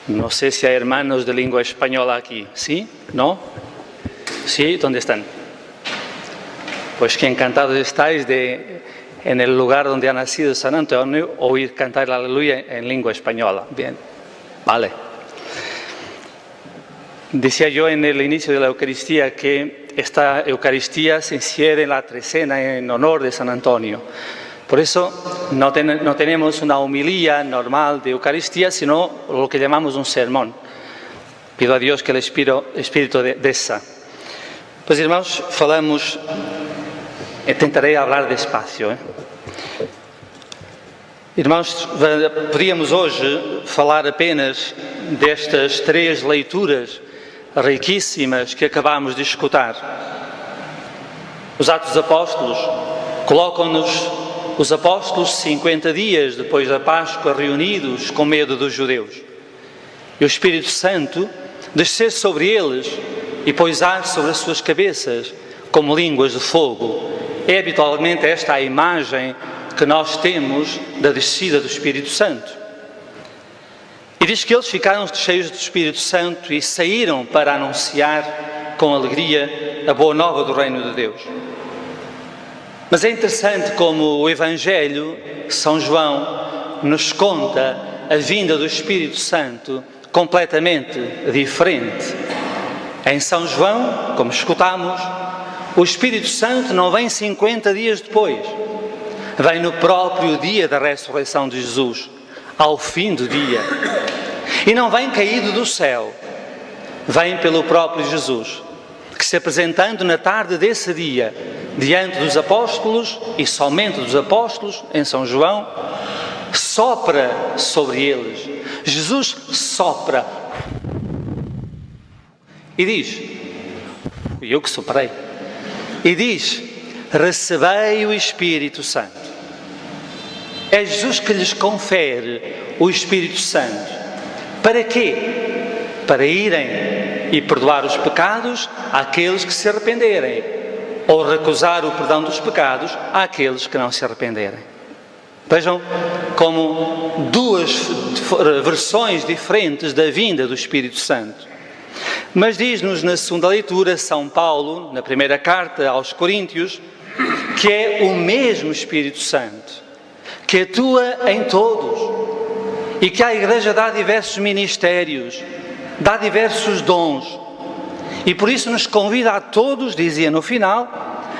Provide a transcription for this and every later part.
No sé si hay hermanos de lengua española aquí. ¿Sí? ¿No? ¿Sí? ¿Dónde están? Pues que encantados estáis de, en el lugar donde ha nacido San Antonio, oír cantar la aleluya en lengua española. Bien, vale. Decía yo en el inicio de la Eucaristía que esta Eucaristía se infiere en la trecena en honor de San Antonio. Por eso no tenemos una homilía normal de Eucaristía, sino lo que llamamos un sermón. Pido a Dios que el Espíritu desça. Pues irmãos, falamos, tentarei hablar despacio. Irmãos, podíamos hoje falar apenas destas 3 leituras riquíssimas que acabamos de escutar. Os Atos dos Apóstolos colocam-nos os apóstolos 50 dias depois da Páscoa reunidos com medo dos judeus. E o Espírito Santo descer sobre eles e pousar sobre as suas cabeças como línguas de fogo. É habitualmente esta a imagem que nós temos da descida do Espírito Santo. E diz que eles ficaram cheios do Espírito Santo e saíram para anunciar com alegria a boa nova do reino de Deus. Mas é interessante como o Evangelho, São João, nos conta a vinda do Espírito Santo completamente diferente. Em São João, como escutamos, o Espírito Santo não vem 50 dias depois. Vem no próprio dia da ressurreição de Jesus, ao fim do dia. E não vem caído do céu, vem pelo próprio Jesus, que se apresentando na tarde desse dia, diante dos apóstolos, e somente dos apóstolos, em São João, sopra sobre eles. Jesus sopra e diz, eu que soprei, e diz, recebei o Espírito Santo. É Jesus que lhes confere o Espírito Santo. Para quê? Para irem e perdoar os pecados àqueles que se arrependerem, ou recusar o perdão dos pecados àqueles que não se arrependerem. Vejam como 2 versões diferentes da vinda do Espírito Santo. Mas diz-nos na segunda leitura, São Paulo, na primeira carta aos Coríntios, que é o mesmo Espírito Santo, que atua em todos, e que a Igreja dá diversos ministérios, dá diversos dons, e por isso nos convida a todos, dizia no final,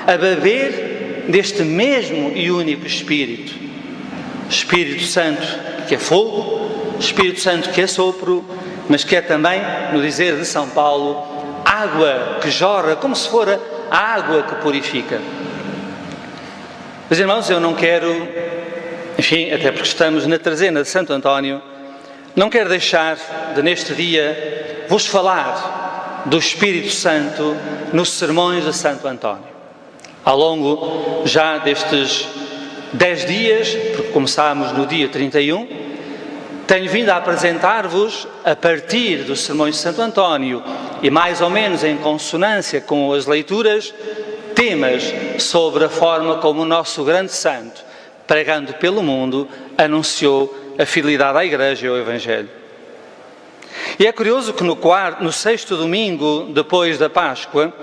a beber deste mesmo e único Espírito. Espírito Santo que é fogo, Espírito Santo que é sopro, mas que é também, no dizer de São Paulo, água que jorra, como se fora a água que purifica. Mas irmãos, eu não quero, enfim, até porque estamos na trezena de Santo António, não quero deixar de neste dia vos falar do Espírito Santo nos sermões de Santo António. Ao longo já destes 10 dias, porque começámos no dia 31, tenho vindo a apresentar-vos, a partir dos sermões de Santo António e mais ou menos em consonância com as leituras, temas sobre a forma como o nosso grande santo, pregando pelo mundo, anunciou a fidelidade à Igreja e ao Evangelho. E é curioso que no 6º domingo depois da Páscoa,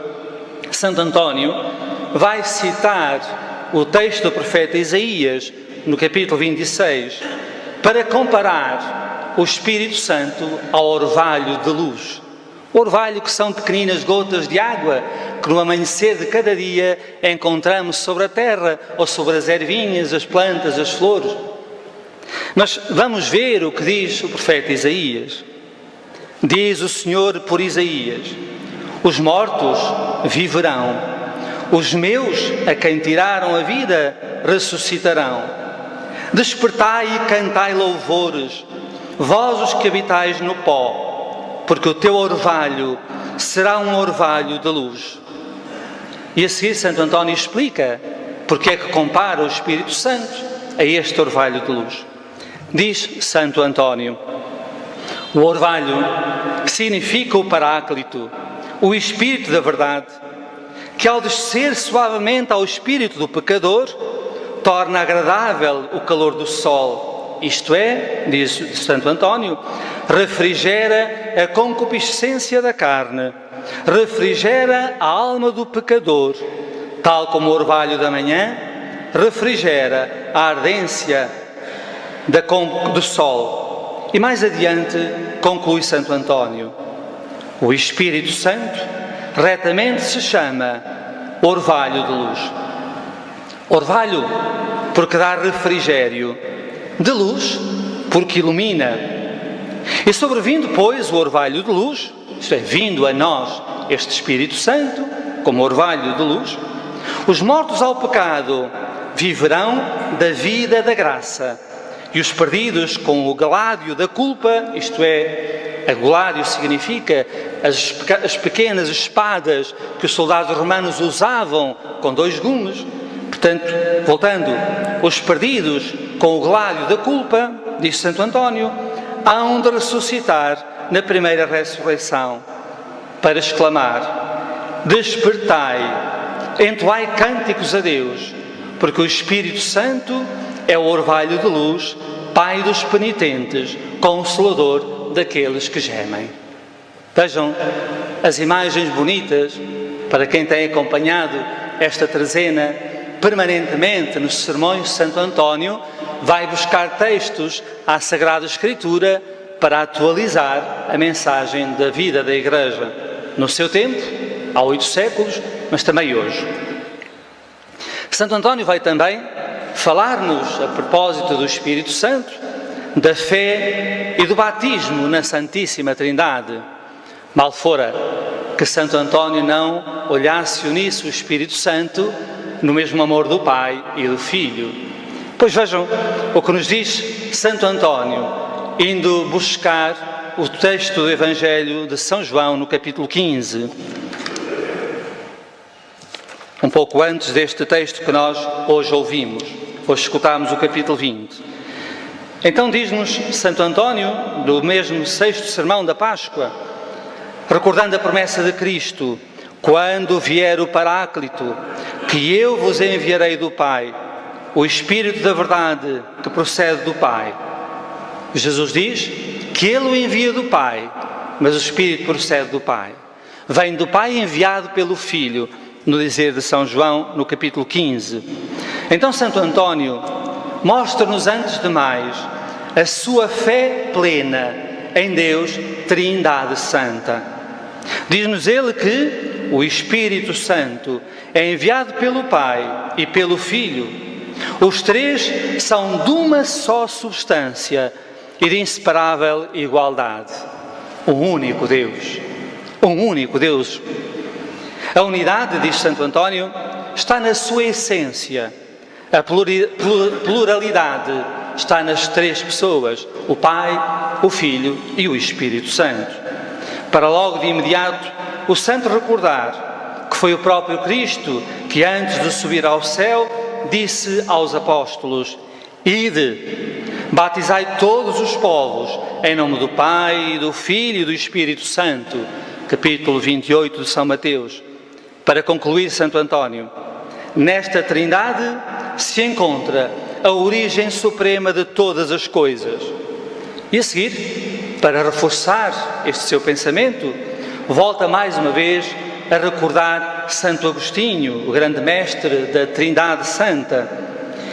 Santo António vai citar o texto do profeta Isaías, no capítulo 26, para comparar o Espírito Santo ao orvalho de luz. O orvalho que são pequeninas gotas de água que no amanhecer de cada dia encontramos sobre a terra ou sobre as ervinhas, as plantas, as flores. Mas vamos ver o que diz o profeta Isaías. Diz o Senhor por Isaías: os mortos viverão, os meus, a quem tiraram a vida, ressuscitarão. Despertai e cantai louvores, vós os que habitais no pó, porque o teu orvalho será um orvalho de luz. E a seguir Santo António explica porque é que compara o Espírito Santo a este orvalho de luz. Diz Santo António: o orvalho significa o Paráclito, o Espírito da verdade, que ao descer suavemente ao espírito do pecador, torna agradável o calor do sol. Isto é, diz Santo António, refrigera a concupiscência da carne, refrigera a alma do pecador, tal como o orvalho da manhã refrigera a ardência do sol. E mais adiante conclui Santo António: o Espírito Santo retamente se chama orvalho de luz. Orvalho porque dá refrigério, de luz porque ilumina. E sobrevindo, pois, o orvalho de luz, isto é, vindo a nós este Espírito Santo, como orvalho de luz, os mortos ao pecado viverão da vida da graça, e os perdidos com o gládio da culpa, isto é, a gládio significa as pequenas espadas que os soldados romanos usavam com 2 gumes. Portanto, voltando, os perdidos com o gládio da culpa, diz Santo António, hão de ressuscitar na primeira ressurreição, para exclamar: despertai, entoai cânticos a Deus, porque o Espírito Santo é o orvalho de luz, Pai dos penitentes, Consolador daqueles que gemem. Vejam as imagens bonitas, para quem tem acompanhado esta trezena permanentemente nos sermões de Santo António, vai buscar textos à Sagrada Escritura para atualizar a mensagem da vida da Igreja no seu tempo, há 8 séculos, mas também hoje. Santo António vai também falar-nos, a propósito do Espírito Santo, da fé e do batismo na Santíssima Trindade. Mal fora que Santo António não olhasse e unisse o Espírito Santo no mesmo amor do Pai e do Filho. Pois vejam o que nos diz Santo António, indo buscar o texto do Evangelho de São João, no capítulo 15. Um pouco antes deste texto que nós hoje ouvimos. Hoje escutámos o capítulo 20. Então diz-nos Santo António, do mesmo 6º sermão da Páscoa, recordando a promessa de Cristo: quando vier o Paráclito, que eu vos enviarei do Pai, o Espírito da verdade que procede do Pai. Jesus diz que Ele o envia do Pai, mas o Espírito procede do Pai. Vem do Pai enviado pelo Filho, no dizer de São João, no capítulo 15. Então Santo António mostra-nos, antes de mais, a sua fé plena em Deus Trindade Santa. Diz-nos ele que o Espírito Santo é enviado pelo Pai e pelo Filho. Os três são de uma só substância e de inseparável igualdade. Um único Deus. Um único Deus. A unidade, diz Santo António, está na sua essência. A pluralidade está nas 3 pessoas, o Pai, o Filho e o Espírito Santo. Para logo de imediato o santo recordar que foi o próprio Cristo que, antes de subir ao céu, disse aos apóstolos: ide, batizai todos os povos, em nome do Pai, do Filho e do Espírito Santo. Capítulo 28 de São Mateus. Para concluir, Santo António: nesta Trindade se encontra a origem suprema de todas as coisas. E a seguir, para reforçar este seu pensamento, volta mais uma vez a recordar Santo Agostinho, o grande mestre da Trindade Santa.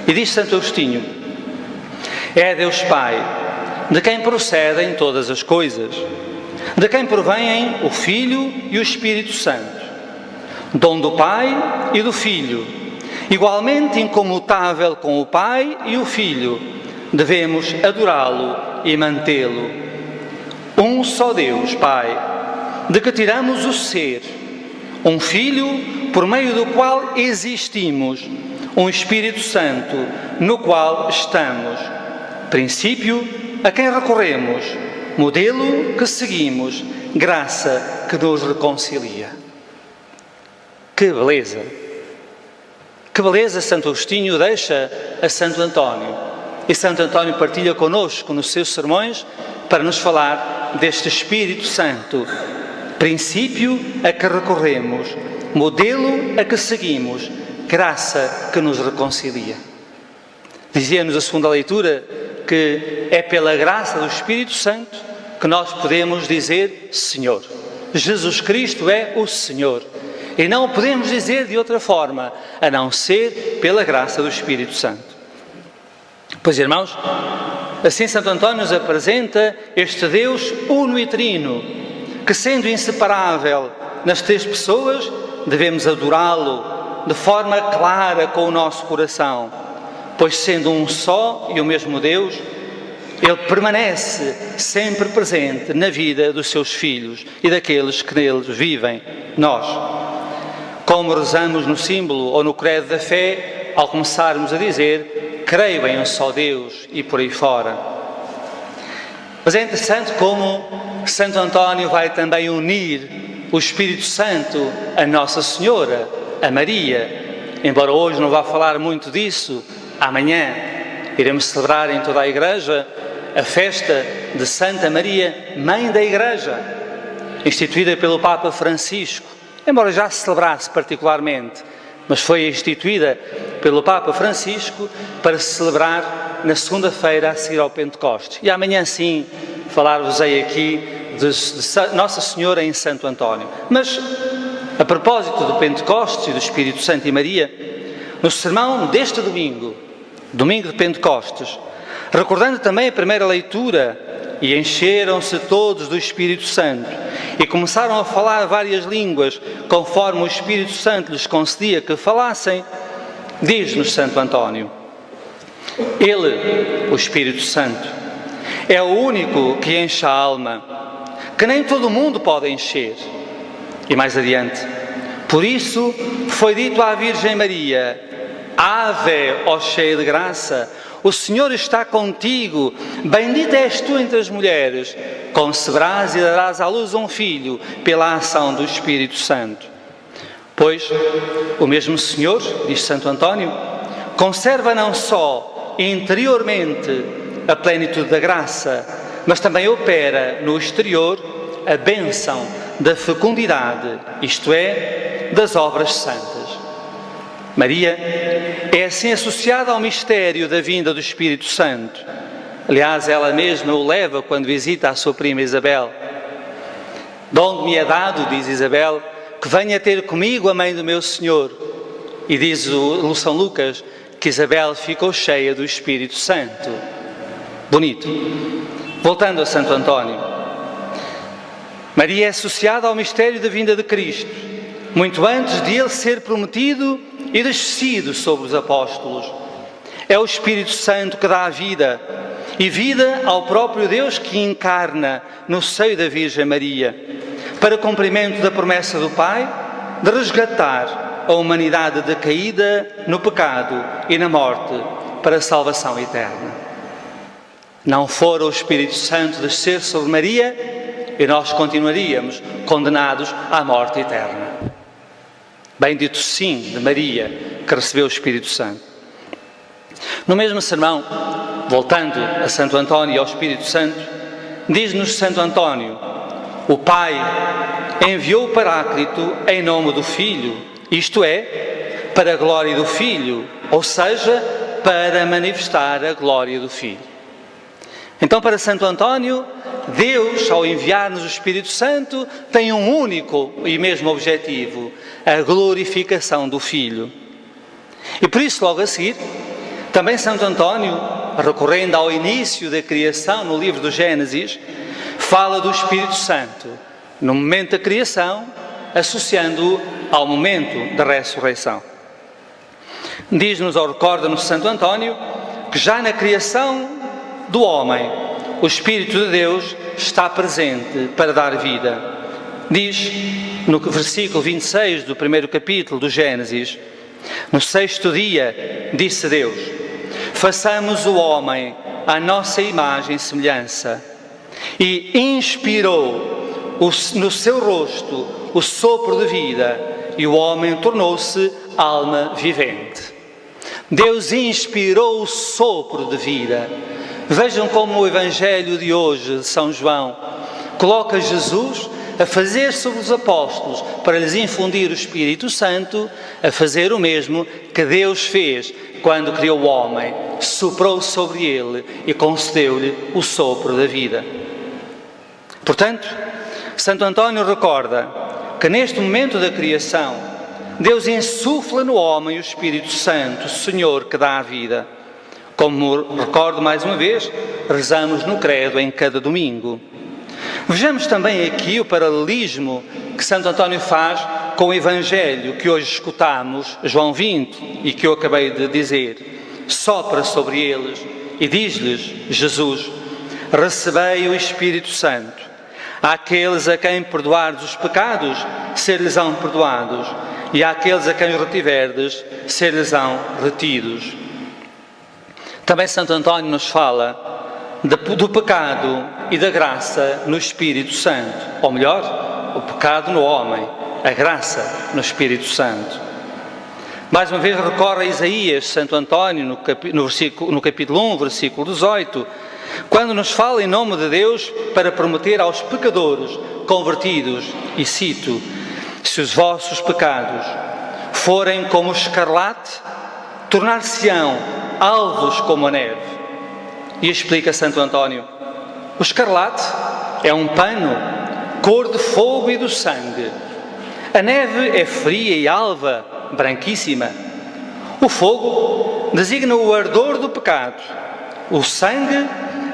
E diz Santo Agostinho: é Deus Pai, de quem procedem todas as coisas, de quem provêm o Filho e o Espírito Santo, dom do Pai e do Filho, igualmente incomutável com o Pai e o Filho, devemos adorá-lo e mantê-lo. Um só Deus, Pai, de que tiramos o ser, um Filho por meio do qual existimos, um Espírito Santo no qual estamos, princípio a quem recorremos, modelo que seguimos, graça que nos reconcilia. Que beleza! Que beleza Santo Agostinho deixa a Santo António. E Santo António partilha connosco nos seus sermões para nos falar deste Espírito Santo, princípio a que recorremos, modelo a que seguimos, graça que nos reconcilia. Dizia-nos a segunda leitura que é pela graça do Espírito Santo que nós podemos dizer Senhor. Jesus Cristo é o Senhor. E não o podemos dizer de outra forma, a não ser pela graça do Espírito Santo. Pois, irmãos, assim Santo António nos apresenta este Deus uno e trino, que sendo inseparável nas três pessoas, devemos adorá-lo de forma clara com o nosso coração, pois sendo um só e o mesmo Deus, Ele permanece sempre presente na vida dos seus filhos e daqueles que neles vivem, nós. Como rezamos no símbolo ou no credo da fé, ao começarmos a dizer, creio em um só Deus e por aí fora. Mas é interessante como Santo António vai também unir o Espírito Santo a Nossa Senhora, a Maria. Embora hoje não vá falar muito disso, amanhã iremos celebrar em toda a Igreja a festa de Santa Maria, Mãe da Igreja, instituída pelo Papa Francisco, embora já se celebrasse particularmente, mas foi instituída pelo Papa Francisco para se celebrar na segunda-feira a seguir ao Pentecostes. E amanhã sim falar-vos-ei aqui de Nossa Senhora em Santo António. Mas, a propósito do Pentecostes e do Espírito Santo e Maria, no sermão deste domingo, domingo de Pentecostes, recordando também a primeira leitura, e encheram-se todos do Espírito Santo, e começaram a falar várias línguas, conforme o Espírito Santo lhes concedia que falassem, diz-nos Santo António: Ele, o Espírito Santo, é o único que enche a alma, que nem todo mundo pode encher. E mais adiante, por isso foi dito à Virgem Maria: Ave, ó cheia de graça, o Senhor está contigo, bendita és tu entre as mulheres, conceberás e darás à luz um filho, pela ação do Espírito Santo. Pois o mesmo Senhor, diz Santo António, conserva não só interiormente a plenitude da graça, mas também opera no exterior a bênção da fecundidade, isto é, das obras santas. Maria é assim associada ao mistério da vinda do Espírito Santo. Aliás, ela mesma o leva quando visita a sua prima Isabel. Donde me é dado, diz Isabel, que venha ter comigo a mãe do meu Senhor. E diz o São Lucas que Isabel ficou cheia do Espírito Santo. Bonito. Voltando a Santo António. Maria é associada ao mistério da vinda de Cristo, muito antes de ele ser prometido e descido sobre os apóstolos. É o Espírito Santo que dá a vida, e vida ao próprio Deus que encarna no seio da Virgem Maria, para cumprimento da promessa do Pai de resgatar a humanidade decaída no pecado e na morte para a salvação eterna. Não fora o Espírito Santo descer sobre Maria, e nós continuaríamos condenados à morte eterna. Bendito sim de Maria, que recebeu o Espírito Santo. No mesmo sermão, voltando a Santo António e ao Espírito Santo, diz-nos Santo António: o Pai enviou o Paráclito em nome do Filho, isto é, para a glória do Filho, ou seja, para manifestar a glória do Filho. Então, para Santo António, Deus, ao enviar-nos o Espírito Santo, tem um único e mesmo objetivo: a glorificação do Filho. E por isso, logo a seguir, também Santo António, recorrendo ao início da criação no livro do Gênesis, fala do Espírito Santo no momento da criação, associando-o ao momento da ressurreição. Diz-nos ou recorda-nos Santo António que já na criação do homem, o Espírito de Deus está presente para dar vida. Diz no versículo 26 do primeiro capítulo do Gênesis: no sexto dia, disse Deus, façamos o homem à nossa imagem e semelhança. E inspirou no seu rosto o sopro de vida, e o homem tornou-se alma vivente. Deus inspirou o sopro de vida. Vejam como o Evangelho de hoje, de São João, coloca Jesus a fazer sobre os apóstolos, para lhes infundir o Espírito Santo, a fazer o mesmo que Deus fez quando criou o homem, soprou sobre ele e concedeu-lhe o sopro da vida. Portanto, Santo António recorda que neste momento da criação, Deus insufla no homem o Espírito Santo, o Senhor que dá a vida. Como recordo mais uma vez, rezamos no credo em cada domingo. Vejamos também aqui o paralelismo que Santo António faz com o Evangelho que hoje escutamos, João 20, e que eu acabei de dizer. Sopra sobre eles e diz-lhes, Jesus, recebei o Espírito Santo. Àqueles a quem perdoardes os pecados, ser-lhes-ão perdoados, e àqueles a quem os retiverdes, ser-lhes-ão retidos. Também Santo António nos fala do pecado e da graça no Espírito Santo, ou melhor, o pecado no homem, a graça no Espírito Santo. Mais uma vez recorre a Isaías, Santo António, no capítulo 1, versículo 18, quando nos fala em nome de Deus para prometer aos pecadores convertidos, e cito, se os vossos pecados forem como o escarlate, tornar-se-ão alvos como a neve. E explica Santo António, o escarlate é um pano, cor de fogo e do sangue. A neve é fria e alva, branquíssima. O fogo designa o ardor do pecado. O sangue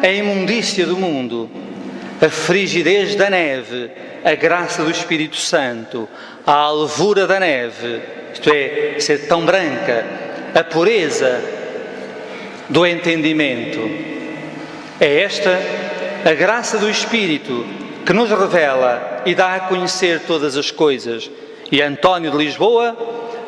é a imundícia do mundo. A frigidez da neve, a graça do Espírito Santo, a alvura da neve, isto é, ser tão branca, a pureza do entendimento. É esta a graça do Espírito que nos revela e dá a conhecer todas as coisas. E António de Lisboa,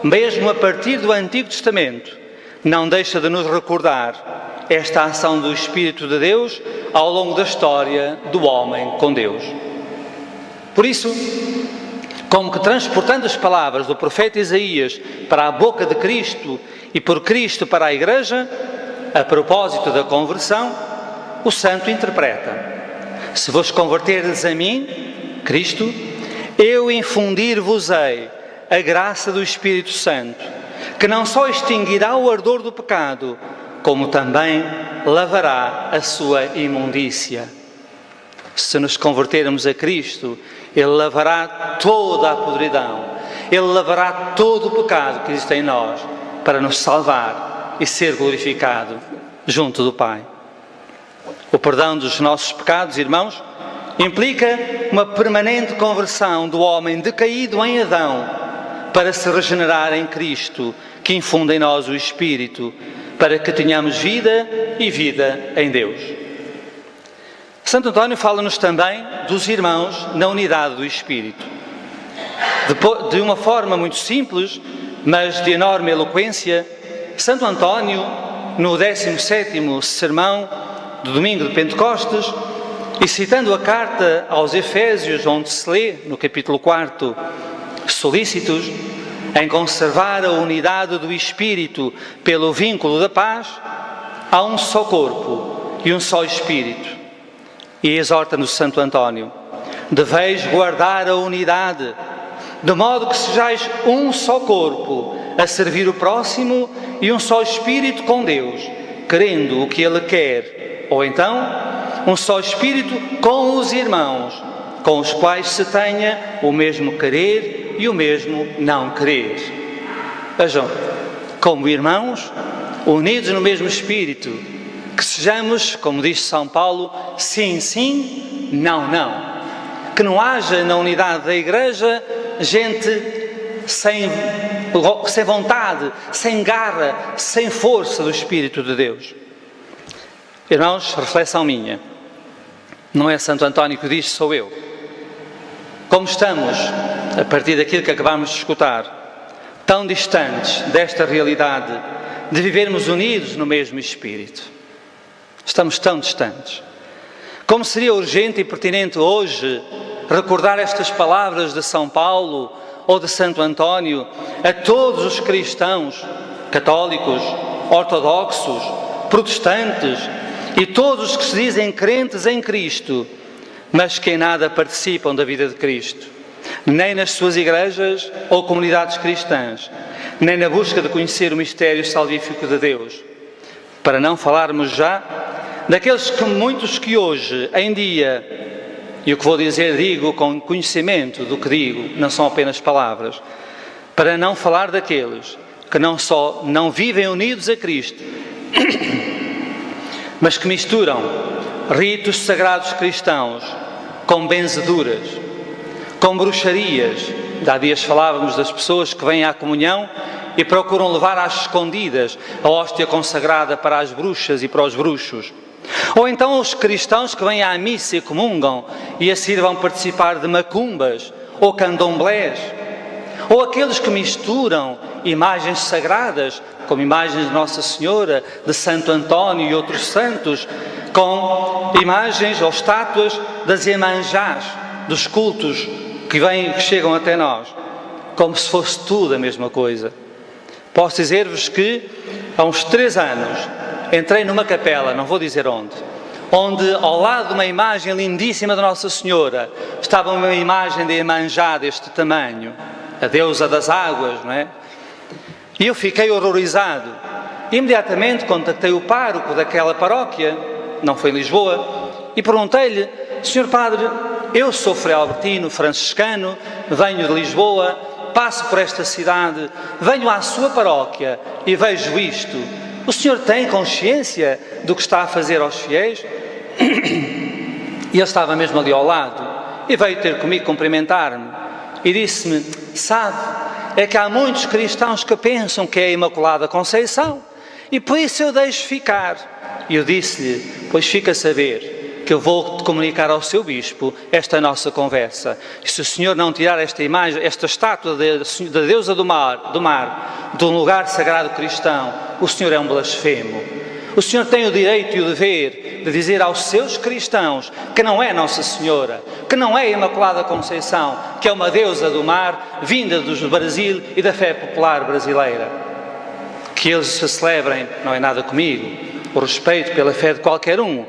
mesmo a partir do Antigo Testamento, não deixa de nos recordar esta ação do Espírito de Deus ao longo da história do homem com Deus. Por isso, como que transportando as palavras do profeta Isaías para a boca de Cristo e por Cristo para a Igreja, a propósito da conversão, o santo interpreta: se vos converterdes a mim, Cristo, eu infundir-vos-ei a graça do Espírito Santo, que não só extinguirá o ardor do pecado, como também lavará a sua imundícia. Se nos convertermos a Cristo, Ele lavará toda a podridão, Ele lavará todo o pecado que existe em nós, para nos salvar e ser glorificado junto do Pai. O perdão dos nossos pecados, irmãos, implica uma permanente conversão do homem decaído em Adão, para se regenerar em Cristo, que infunde em nós o Espírito, para que tenhamos vida e vida em Deus. Santo António fala-nos também dos irmãos na unidade do Espírito. De uma forma muito simples, mas de enorme eloquência, Santo António, no 17º sermão do domingo de Pentecostes, e citando a carta aos Efésios, onde se lê, no capítulo 4, solícitos em conservar a unidade do Espírito pelo vínculo da paz, há um só corpo e um só Espírito. E exorta-nos Santo António: deveis guardar a unidade, de modo que sejais um só corpo, a servir o próximo, e um só Espírito com Deus, querendo o que Ele quer, ou então, um só Espírito com os irmãos, com os quais se tenha o mesmo querer e o mesmo não querer. Vejam, como irmãos, unidos no mesmo Espírito, que sejamos, como diz São Paulo, sim, sim, não, não. Que não haja na unidade da Igreja gente sem vontade, sem garra, sem força do Espírito de Deus. Irmãos, reflexão minha. Não é Santo António que diz, sou eu. Como estamos, a partir daquilo que acabamos de escutar, tão distantes desta realidade de vivermos unidos no mesmo Espírito. Estamos tão distantes. Como seria urgente e pertinente hoje recordar estas palavras de São Paulo ou de Santo António a todos os cristãos, católicos, ortodoxos, protestantes e todos os que se dizem crentes em Cristo, mas que em nada participam da vida de Cristo, nem nas suas igrejas ou comunidades cristãs, nem na busca de conhecer o mistério salvífico de Deus. Para não falarmos já daqueles que muitos que hoje em dia e o que vou dizer digo com conhecimento do que digo, não são apenas palavras, para não falar daqueles que não só não vivem unidos a Cristo, mas que misturam ritos sagrados cristãos com benzeduras, com bruxarias. Há dias falávamos das pessoas que vêm à comunhão e procuram levar às escondidas a hóstia consagrada para as bruxas e para os bruxos. Ou então os cristãos que vêm à missa e comungam e a seguir vão participar de macumbas ou candomblés. Ou aqueles que misturam imagens sagradas, como imagens de Nossa Senhora, de Santo António e outros santos, com imagens ou estátuas das Iemanjás, dos cultos que chegam até nós, como se fosse tudo a mesma coisa. Posso dizer-vos que há uns 3 anos entrei numa capela, não vou dizer onde ao lado de uma imagem lindíssima de Nossa Senhora estava uma imagem de Iemanjá deste tamanho, a deusa das águas, não é? E eu fiquei horrorizado. Imediatamente contactei o pároco daquela paróquia, não foi em Lisboa, e perguntei-lhe: Senhor Padre, eu sou Frei Albertino, franciscano, venho de Lisboa, passo por esta cidade, venho à sua paróquia e vejo isto. O senhor tem consciência do que está a fazer aos fiéis? E ele estava mesmo ali ao lado e veio ter comigo cumprimentar-me e disse-me: sabe, é que há muitos cristãos que pensam que é a Imaculada Conceição e por isso eu deixo ficar. E eu disse-lhe: pois fica a saber que eu vou comunicar ao seu bispo esta nossa conversa. E se o senhor não tirar esta imagem, esta estátua da deusa do mar, de um lugar sagrado cristão, o senhor é um blasfemo. O senhor tem o direito e o dever de dizer aos seus cristãos que não é Nossa Senhora, que não é a Imaculada Conceição, que é uma deusa do mar, vinda do Brasil e da fé popular brasileira. Que eles se celebrem, não é nada comigo, o respeito pela fé de qualquer um.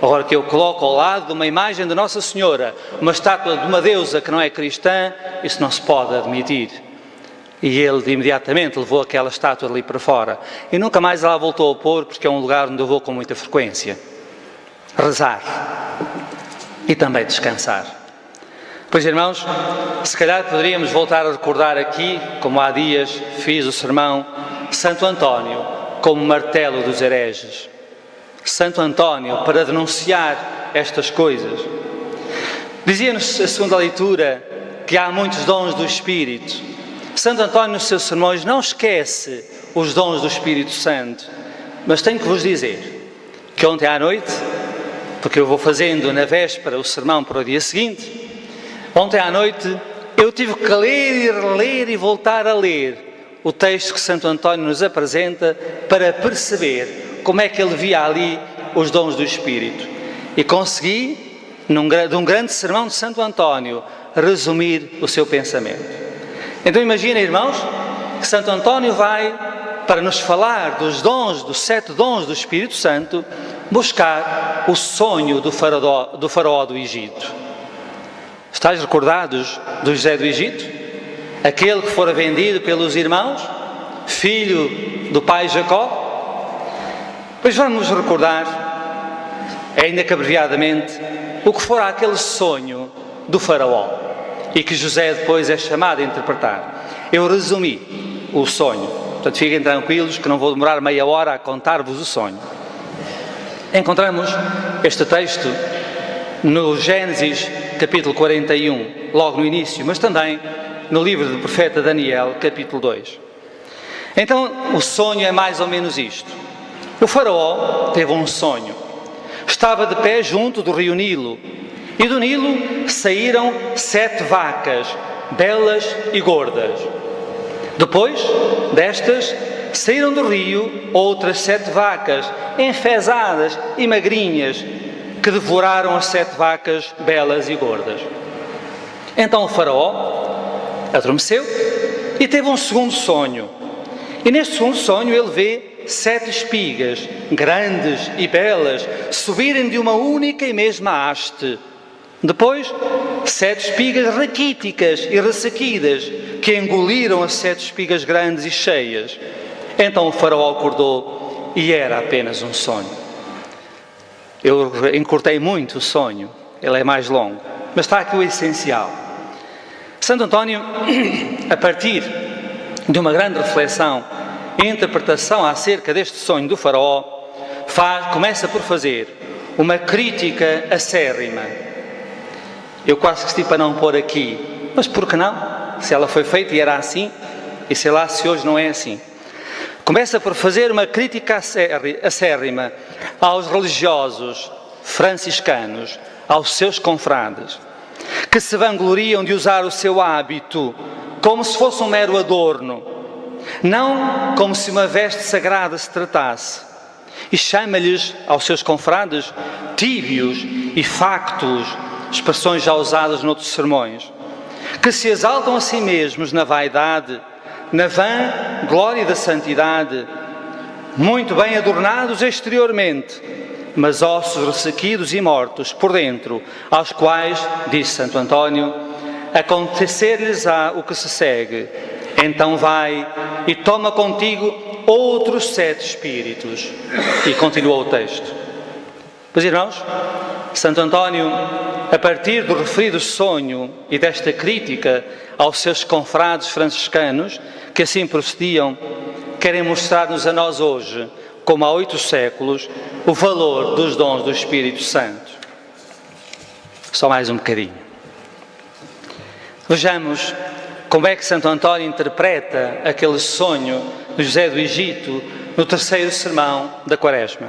Agora que eu coloco ao lado de uma imagem de Nossa Senhora, uma estátua de uma deusa que não é cristã, isso não se pode admitir. E ele imediatamente levou aquela estátua ali para fora. E nunca mais lá voltou a pôr, porque é um lugar onde eu vou com muita frequência. Rezar. E também descansar. Pois, irmãos, se calhar poderíamos voltar a recordar aqui, como há dias fiz o sermão, Santo António como martelo dos hereges. Santo António para denunciar estas coisas. Dizia-nos a segunda leitura que há muitos dons do Espírito. Santo António, nos seus sermões, não esquece os dons do Espírito Santo. Mas tenho que vos dizer que ontem à noite, porque eu vou fazendo na véspera o sermão para o dia seguinte, ontem à noite eu tive que ler e reler e voltar a ler o texto que Santo António nos apresenta para perceber como é que ele via ali os dons do Espírito. E consegui, de um grande sermão de Santo António, resumir o seu pensamento. Então imagina, irmãos, que Santo António vai, para nos falar dos 7 dons do Espírito Santo, buscar o sonho do faraó do Egito. Estais recordados do José do Egito? Aquele que fora vendido pelos irmãos, filho do pai Jacó? Pois vamos recordar, ainda que abreviadamente, o que fora aquele sonho do faraó. E que José depois é chamado a interpretar. Eu resumi o sonho, portanto fiquem tranquilos que não vou demorar meia hora a contar-vos o sonho. Encontramos este texto no Gênesis capítulo 41, logo no início, mas também no livro do profeta Daniel, capítulo 2. Então o sonho é mais ou menos isto. O faraó teve um sonho. Estava de pé junto do rio Nilo, e do Nilo saíram 7 vacas, belas e gordas. Depois destas, saíram do rio outras 7 vacas, enfesadas e magrinhas, que devoraram as 7 vacas belas e gordas. Então o faraó adormeceu e teve um segundo sonho. E neste segundo sonho ele vê 7 espigas, grandes e belas, subirem de uma única e mesma haste. Depois, 7 espigas raquíticas e ressequidas, que engoliram as 7 espigas grandes e cheias. Então o faraó acordou e era apenas um sonho. Eu encurtei muito o sonho, ele é mais longo. mas está aqui o essencial. Santo António, a partir de uma grande reflexão e interpretação acerca deste sonho do faraó, começa por fazer uma crítica acérrima. Eu quase que estive para não pôr aqui, mas por que não? Se ela foi feita e era assim, e sei lá se hoje não é assim. Começa por fazer uma crítica acérrima aos religiosos franciscanos, aos seus confrades, que se vangloriam de usar o seu hábito como se fosse um mero adorno, não como se uma veste sagrada se tratasse, e chama-lhes, aos seus confrades, tíbios e factos, expressões já usadas noutros sermões, que se exaltam a si mesmos na vaidade, na vã glória da santidade, muito bem adornados exteriormente, mas ossos ressequidos e mortos por dentro, aos quais, diz Santo António, acontecer-lhes-á o que se segue. Então vai e toma contigo outros 7 espíritos. E continua o texto. Pois, irmãos, Santo António, a partir do referido sonho e desta crítica aos seus confrades franciscanos, que assim procediam, querem mostrar-nos a nós hoje, como há 8 séculos, o valor dos dons do Espírito Santo. Só mais um bocadinho. Vejamos como é que Santo António interpreta aquele sonho de José do Egito no 3º sermão da Quaresma.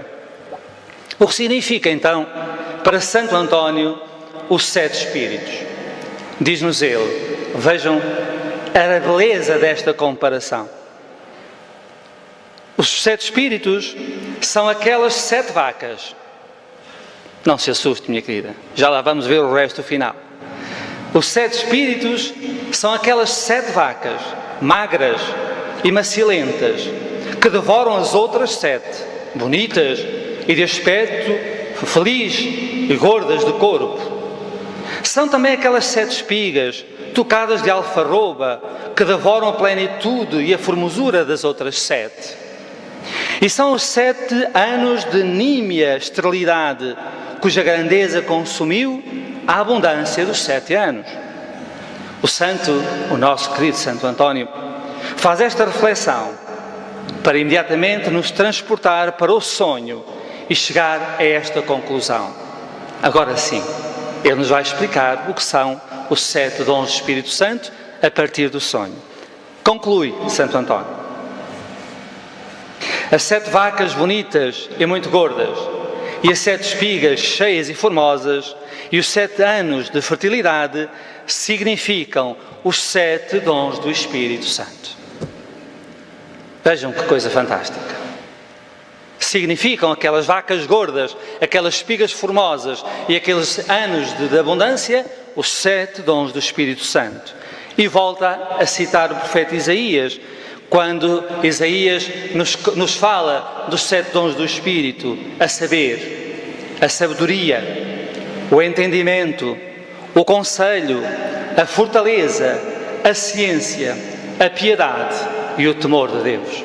O que significa, então, para Santo António, os 7 espíritos? Diz-nos ele, vejam a beleza desta comparação. Os 7 espíritos são aquelas 7 vacas. Não se assuste, minha querida, já lá vamos ver o resto final. Os 7 espíritos são aquelas 7 vacas, magras e macilentas, que devoram as outras 7, bonitas e de aspecto feliz e gordas de corpo. São também aquelas 7 espigas, tocadas de alfarroba, que devoram a plenitude e a formosura das outras 7. E são os 7 anos de nímia esterilidade, cuja grandeza consumiu a abundância dos 7 anos. O nosso querido Santo António, faz esta reflexão para imediatamente nos transportar para o sonho e chegar a esta conclusão. Agora sim, ele nos vai explicar o que são os 7 dons do Espírito Santo a partir do sonho. Conclui Santo António. As 7 vacas bonitas e muito gordas, e as 7 espigas cheias e formosas, e os 7 anos de fertilidade significam os 7 dons do Espírito Santo. Vejam que coisa fantástica. Significam aquelas vacas gordas, aquelas espigas formosas e aqueles anos de abundância, os 7 dons do Espírito Santo. E volta a citar o profeta Isaías, quando Isaías nos fala dos 7 dons do Espírito, a saber, a sabedoria, o entendimento, o conselho, a fortaleza, a ciência, a piedade e o temor de Deus.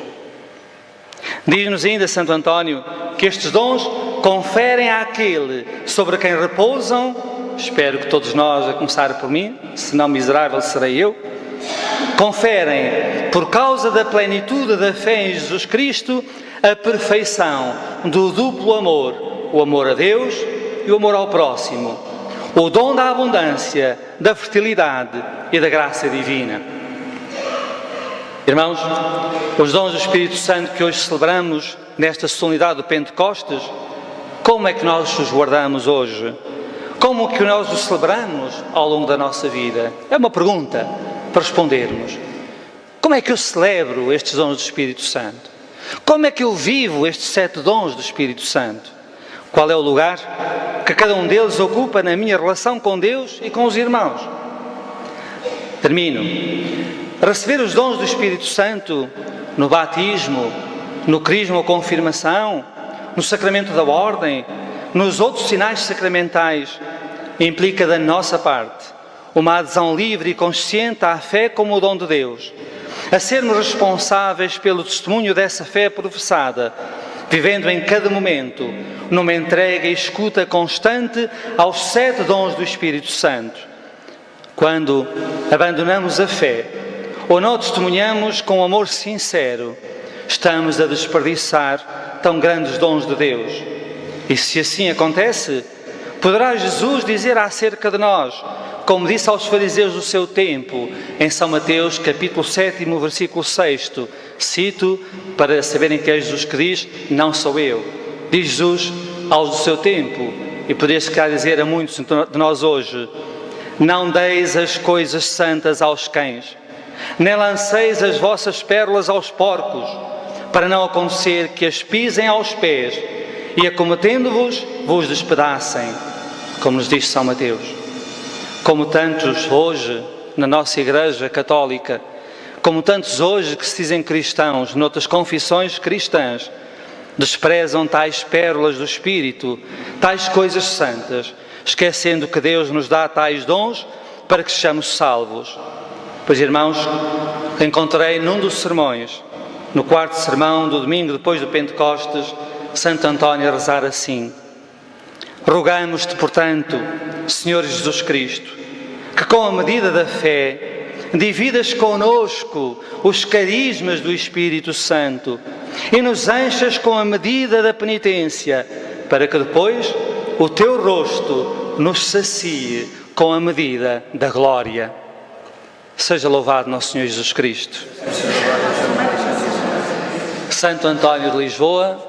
Diz-nos ainda Santo António que estes dons conferem àquele sobre quem repousam, espero que todos nós, a começar por mim, senão miserável serei eu, conferem, por causa da plenitude da fé em Jesus Cristo, a perfeição do duplo amor, o amor a Deus e o amor ao próximo, o dom da abundância, da fertilidade e da graça divina. Irmãos, os dons do Espírito Santo que hoje celebramos nesta solenidade do Pentecostes, como é que nós os guardamos hoje? Como é que nós os celebramos ao longo da nossa vida? É uma pergunta para respondermos. Como é que eu celebro estes dons do Espírito Santo? Como é que eu vivo estes 7 dons do Espírito Santo? Qual é o lugar que cada um deles ocupa na minha relação com Deus e com os irmãos? Termino. Receber os dons do Espírito Santo no batismo, no crisma ou confirmação, no sacramento da ordem, nos outros sinais sacramentais, implica da nossa parte uma adesão livre e consciente à fé como o dom de Deus, a sermos responsáveis pelo testemunho dessa fé professada, vivendo em cada momento numa entrega e escuta constante aos 7 dons do Espírito Santo. Quando abandonamos a fé ou não testemunhamos com amor sincero, estamos a desperdiçar tão grandes dons de Deus. E se assim acontece, poderá Jesus dizer acerca de nós, como disse aos fariseus do seu tempo, em São Mateus, capítulo 7, versículo 6, cito, para saberem que é Jesus que diz, não sou eu. Diz Jesus aos do seu tempo, e poderia se calhar dizer a muitos de nós hoje, não deis as coisas santas aos cães, nem lanceis as vossas pérolas aos porcos, para não acontecer que as pisem aos pés e, acometendo-vos, vos despedacem, como nos diz São Mateus. Como tantos hoje na nossa Igreja Católica, como tantos hoje que se dizem cristãos, noutras confissões cristãs, desprezam tais pérolas do Espírito, tais coisas santas, esquecendo que Deus nos dá tais dons para que sejamos salvos. Pois, irmãos, encontrei num dos sermões, no 4º sermão do domingo depois do Pentecostes, Santo António a rezar assim: rogamos-te, portanto, Senhor Jesus Cristo, que com a medida da fé dividas conosco os carismas do Espírito Santo e nos enchas com a medida da penitência, para que depois o teu rosto nos sacie com a medida da glória. Seja louvado nosso Senhor Jesus Cristo. Santo António de Lisboa,